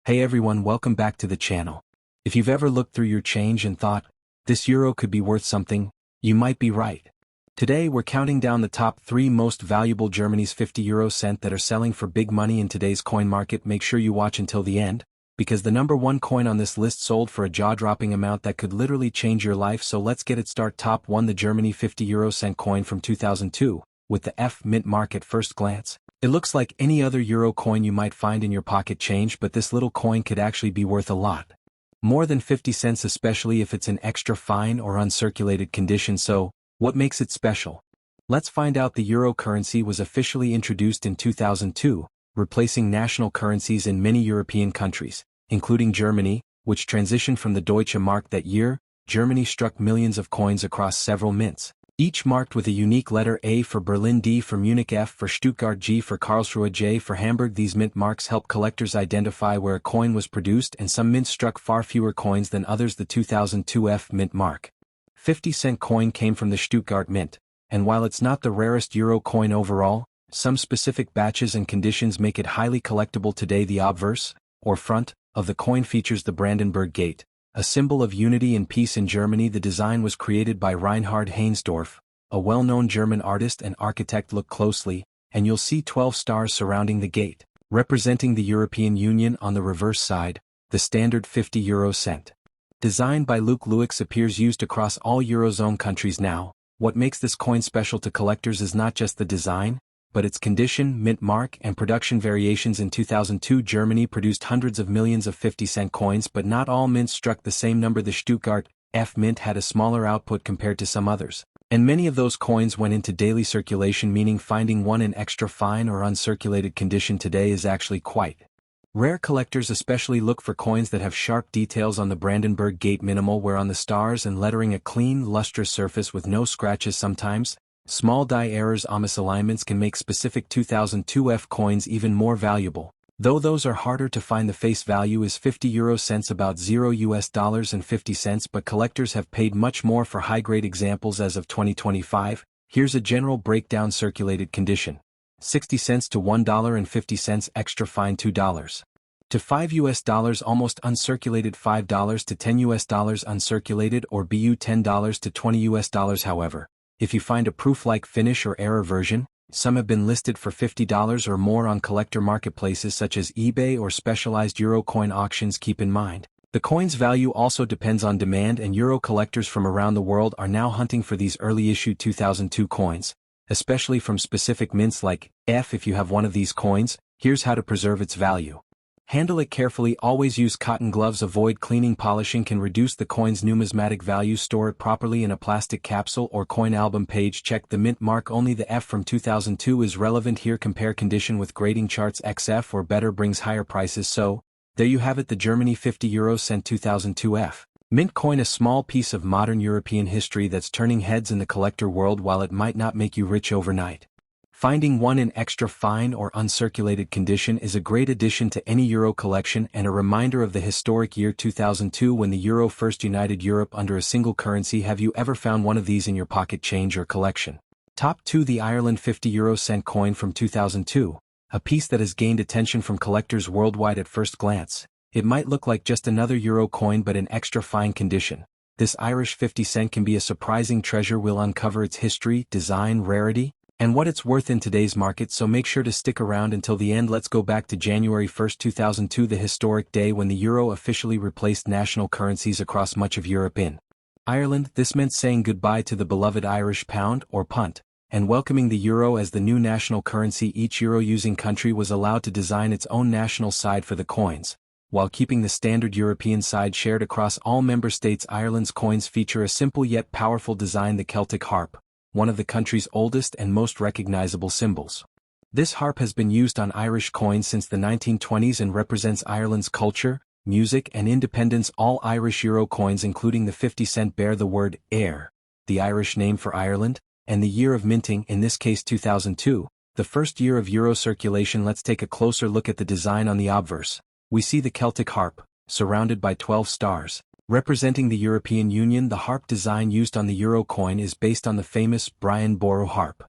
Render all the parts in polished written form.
Hey everyone, welcome back to the channel. If you've ever looked through your change and thought, this euro could be worth something, you might be right. Today we're counting down the top 3 most valuable Germany's 50 euro cent that are selling for big money in today's coin market. Make sure you watch until the end, because the number 1 coin on this list sold for a jaw-dropping amount that could literally change your life. So let's get it started. Top 1, the Germany 50 euro cent coin from 2002, with the F mint mark. At first glance, it looks like any other euro coin you might find in your pocket change, but this little coin could actually be worth a lot. More than 50 cents, especially if it's in extra fine or uncirculated condition. So, what makes it special? Let's find out. The euro currency was officially introduced in 2002, replacing national currencies in many European countries, including Germany, which transitioned from the Deutsche Mark that year. Germany struck millions of coins across several mints, each marked with a unique letter: A for Berlin, D for Munich, F for Stuttgart, G for Karlsruhe, J for Hamburg. These mint marks help collectors identify where a coin was produced, and some mints struck far fewer coins than others. The 2002 F mint mark 50-cent coin came from the Stuttgart mint, and while it's not the rarest euro coin overall, some specific batches and conditions make it highly collectible today. The obverse, or front, of the coin features the Brandenburg Gate, a symbol of unity and peace in Germany. The design was created by Reinhard Heinsdorf, a well-known German artist and architect. Look closely, and you'll see 12 stars surrounding the gate, representing the European Union. On the reverse side, the standard 50 euro cent, designed by Luke Lewix, appears used across all Eurozone countries now. What makes this coin special to collectors is not just the design, but its condition, mint mark, and production variations. In 2002, Germany produced hundreds of millions of 50-cent coins, but not all mints struck the same number. The Stuttgart F mint had a smaller output compared to some others, and many of those coins went into daily circulation, meaning finding one in extra fine or uncirculated condition today is actually quite rare. Collectors especially look for coins that have sharp details on the Brandenburg Gate, minimal wear on the stars, and lettering, a clean, lustrous surface with no scratches. Sometimes, small die errors or misalignments can make specific 2002 F coins even more valuable, though those are harder to find. The face value is 50 euro cents, about $0.50, but collectors have paid much more for high-grade examples. As of 2025, here's a general breakdown: circulated condition, 60 cents to $1.50, extra fine $2 to $5, almost uncirculated $5 to $10, uncirculated or BU $10 to $20. However, if you find a proof-like finish or error version, some have been listed for $50 or more on collector marketplaces such as eBay or specialized euro coin auctions. Keep in mind, the coin's value also depends on demand, and euro collectors from around the world are now hunting for these early-issue 2002 coins, especially from specific mints like F. If you have one of these coins, here's how to preserve its value. Handle it carefully. Always use cotton gloves. Avoid cleaning. Polishing can reduce the coin's numismatic value. Store it properly in a plastic capsule or coin album page. Check the mint mark. Only the F from 2002 is relevant here. Compare condition with grading charts. XF or better brings higher prices. So, there you have it, the Germany 50 euro cent 2002 F mint coin, a small piece of modern European history that's turning heads in the collector world. While it might not make you rich overnight, finding one in extra fine or uncirculated condition is a great addition to any euro collection, and a reminder of the historic year 2002 when the euro first united Europe under a single currency. Have you ever found one of these in your pocket change or collection? Top 2, the Ireland 50 euro cent coin from 2002, a piece that has gained attention from collectors worldwide. At first glance, it might look like just another euro coin, but in extra fine condition, this Irish 50 cent can be a surprising treasure. We'll uncover its history, design, rarity, and what it's worth in today's market, so make sure to stick around until the end. Let's go back to January 1, 2002, the historic day when the euro officially replaced national currencies across much of Europe. In Ireland, this meant saying goodbye to the beloved Irish pound, or punt, and welcoming the euro as the new national currency. Each euro-using country was allowed to design its own national side for the coins, while keeping the standard European side shared across all member states. Ireland's coins feature a simple yet powerful design: the Celtic harp, one of the country's oldest and most recognizable symbols. This harp has been used on Irish coins since the 1920s and represents Ireland's culture, music, and independence. All Irish euro coins, including the 50 cent, bear the word "Éire," the Irish name for Ireland, and the year of minting, in this case 2002, the first year of euro circulation. Let's take a closer look at the design. On the obverse, we see the Celtic harp, surrounded by 12 stars, representing the European Union. The harp design used on the euro coin is based on the famous Brian Boru harp,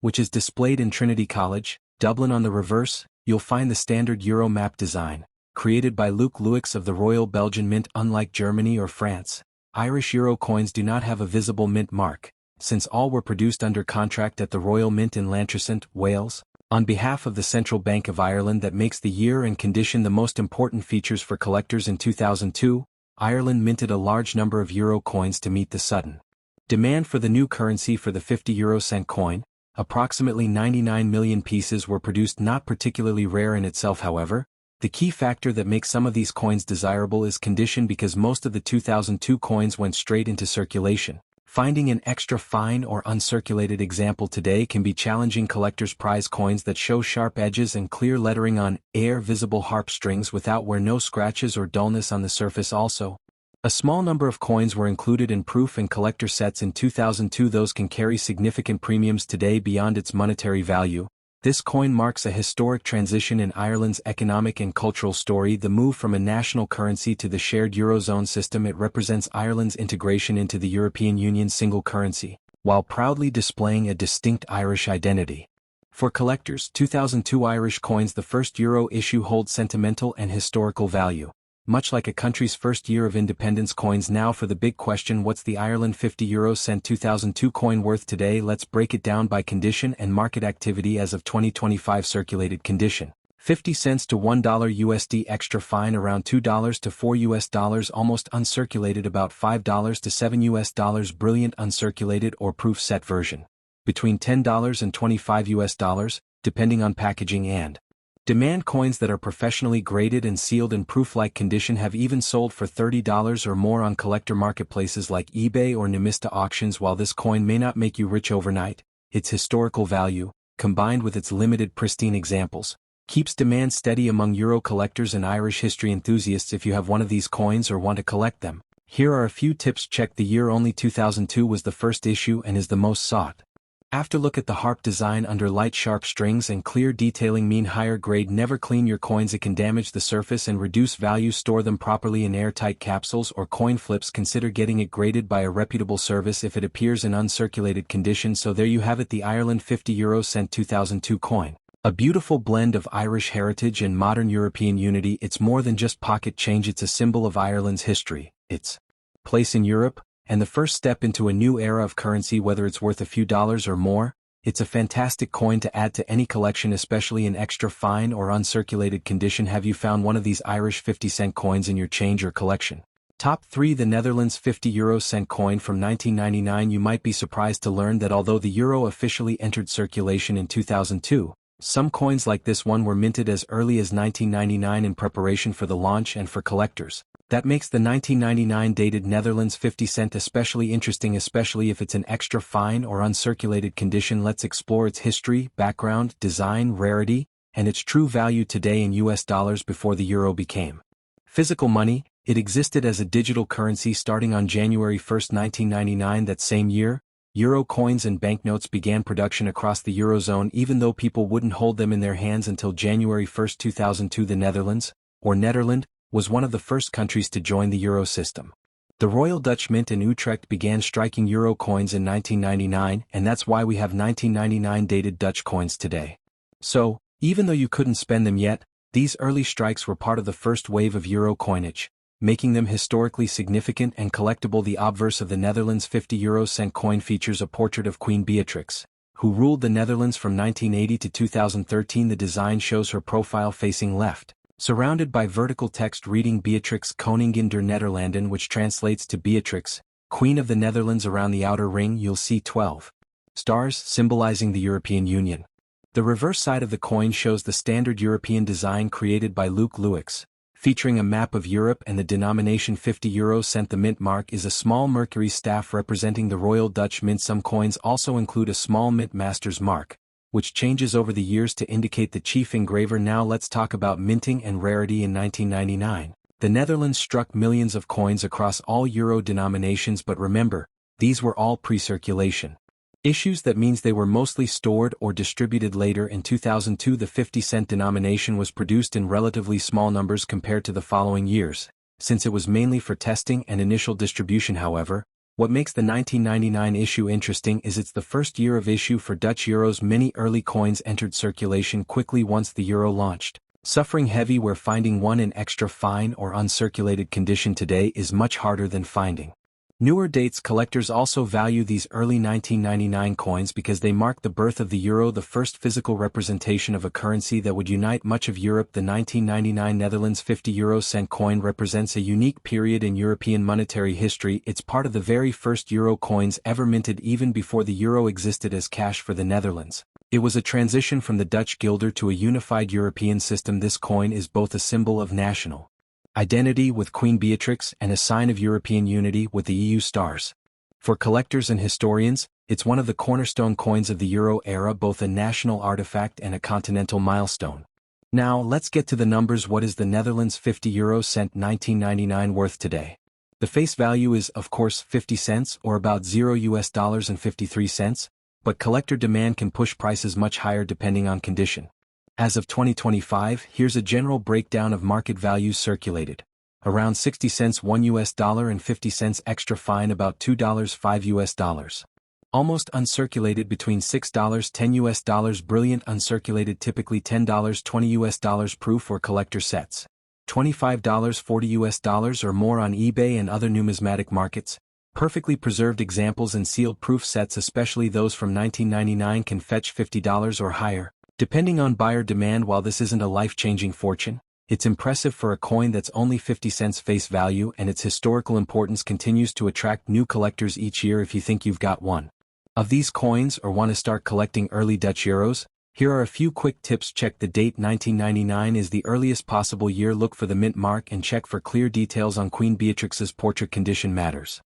which is displayed in Trinity College, Dublin. On the reverse, you'll find the standard euro map design, created by Luc Louix of the Royal Belgian Mint. Unlike Germany or France, Irish euro coins do not have a visible mint mark, since all were produced under contract at the Royal Mint in Llantrisant, Wales, on behalf of the Central Bank of Ireland. That makes the year and condition the most important features for collectors. In 2002, Ireland minted a large number of euro coins to meet the sudden demand for the new currency. For the 50 euro cent coin, approximately 99 million pieces were produced. Not particularly rare in itself, however. The key factor that makes some of these coins desirable is condition, because most of the 2002 coins went straight into circulation. Finding an extra fine or uncirculated example today can be challenging. Collectors prize coins that show sharp edges and clear lettering on air visible harp strings without wear, no scratches or dullness on the surface. Also, a small number of coins were included in proof and collector sets in 2002. Those can carry significant premiums today beyond its monetary value. This coin marks a historic transition in Ireland's economic and cultural story, the move from a national currency to the shared Eurozone system. It represents Ireland's integration into the European Union's single currency, while proudly displaying a distinct Irish identity. For collectors, 2002 Irish coins, the first euro issue, hold sentimental and historical value, much like a country's first year of independence. Coins now for the big question: what's the Ireland 50 euro cent 2002 coin worth today? Let's break it down by condition and market activity as of 2025. Circulated condition: 50 cents to $1 USD. Extra fine around $2 to $4 almost uncirculated about $5 to $7 Brilliant uncirculated or proof set version, between $10 and $25 depending on packaging and demand. Coins that are professionally graded and sealed in proof-like condition have even sold for $30 or more on collector marketplaces like eBay or numismatics auctions. While this coin may not make you rich overnight, its historical value, combined with its limited pristine examples, keeps demand steady among euro collectors and Irish history enthusiasts. If you have one of these coins or want to collect them, here are a few tips. Check the year only. 2002 was the first issue and is the most sought after. Look at the harp design under light sharp strings and clear detailing. Mean higher grade. Never clean your coins, it can damage the surface and reduce value. Store them properly in airtight capsules or coin flips. Consider getting it graded by a reputable service if it appears in uncirculated condition. So there you have it, the Ireland 50 euro cent 2002 coin. A beautiful blend of Irish heritage and modern European unity. It's more than just pocket change, it's a symbol of Ireland's history, its place in Europe, and the first step into a new era of currency. Whether it's worth a few dollars or more, it's a fantastic coin to add to any collection, especially in extra fine or uncirculated condition. Have you found one of these Irish 50-cent coins in your change or collection? Top 3. The Netherlands 50 euro cent coin from 1999. You might be surprised to learn that although the euro officially entered circulation in 2002, some coins like this one were minted as early as 1999 in preparation for the launch. And for collectors, that makes the 1999 dated Netherlands 50 cent especially interesting, especially if it's an extra fine or uncirculated condition. Let's explore its history, background, design, rarity, and its true value today in US dollars. Before the euro became physical money, it existed as a digital currency starting on January 1, 1999. That same year, euro coins and banknotes began production across the Eurozone, even though people wouldn't hold them in their hands until January 1, 2002. The Netherlands, or Nederland, was one of the first countries to join the euro system. The Royal Dutch Mint in Utrecht began striking euro coins in 1999, and that's why we have 1999 dated Dutch coins today. So, even though you couldn't spend them yet, these early strikes were part of the first wave of euro coinage, making them historically significant and collectible. The obverse of the Netherlands 50 euro cent coin features a portrait of Queen Beatrix, who ruled the Netherlands from 1980 to 2013. The design shows her profile facing left, surrounded by vertical text reading Beatrix Koningin der Nederlanden, which translates to Beatrix, Queen of the Netherlands. Around the outer ring you'll see 12 stars symbolizing the European Union. The reverse side of the coin shows the standard European design created by Luc Louix, featuring a map of Europe and the denomination 50 euro cent. The mint mark is a small Mercury staff representing the Royal Dutch Mint. Some coins also include a small mint master's mark, which changes over the years to indicate the chief engraver. Now let's talk about minting and rarity. In 1999, the Netherlands struck millions of coins across all euro denominations, but remember, these were all pre-circulation issues. That means they were mostly stored or distributed later. In 2002, the 50-cent denomination was produced in relatively small numbers compared to the following years, since it was mainly for testing and initial distribution. However, what makes the 1999 issue interesting is it's the first year of issue for Dutch euros. Many early coins entered circulation quickly once the euro launched, Suffering heavy where finding one in extra fine or uncirculated condition today is much harder than finding. Newer dates. Collectors also value these early 1999 coins because they mark the birth of the euro, the first physical representation of a currency that would unite much of Europe. The 1999 Netherlands 50 euro cent coin represents a unique period in European monetary history. It's part of the very first euro coins ever minted even before the euro existed as cash for the Netherlands. It was a transition from the Dutch guilder to a unified European system. This coin is both a symbol of national identity with Queen Beatrix and a sign of European unity with the EU stars. For collectors and historians, it's one of the cornerstone coins of the Euro era, both a national artifact and a continental milestone. Now, let's get to the numbers. What is the Netherlands 50 euro cent 1999 worth today? The face value is, of course, 50 cents or about $0.53, but collector demand can push prices much higher depending on condition. As of 2025, here's a general breakdown of market values circulated. Around 60 cents $1 and 50 cents extra fine, about $2 $5. Almost uncirculated between $6 $10, brilliant uncirculated typically $10 $20 proof or collector sets. $25 $40 or more on eBay and other numismatic markets. Perfectly preserved examples and sealed proof sets, especially those from 1999, can fetch $50 or higher, depending on buyer demand. While this isn't a life-changing fortune, it's impressive for a coin that's only 50 cents face value, and its historical importance continues to attract new collectors each year. If you think you've got one of these coins or want to start collecting early Dutch euros, here are a few quick tips. Check the date. 1999 is the earliest possible year. Look for the mint mark and check for clear details on Queen Beatrix's portrait. Condition matters.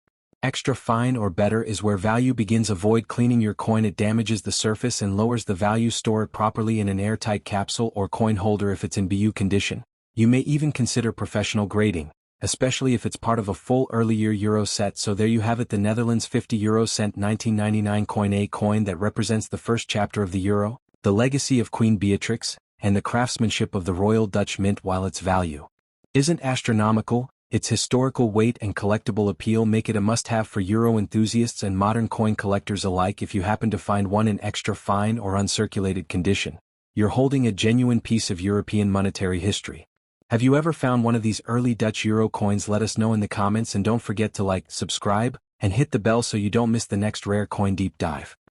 Extra fine or better is where value begins. Avoid cleaning your coin. It damages the surface and lowers the value. Store it properly in an airtight capsule or coin holder. If it's in BU condition, you may even consider professional grading, especially if it's part of a full early year euro set. So there you have it, the Netherlands 50 euro cent 1999 coin, a coin that represents the first chapter of the euro, the legacy of Queen Beatrix, and the craftsmanship of the Royal Dutch Mint. While its value isn't astronomical, its historical weight and collectible appeal make it a must-have for euro enthusiasts and modern coin collectors alike. If you happen to find one in extra fine or uncirculated condition, you're holding a genuine piece of European monetary history. Have you ever found one of these early Dutch euro coins? Let us know in the comments, and don't forget to like, subscribe, and hit the bell so you don't miss the next rare coin deep dive.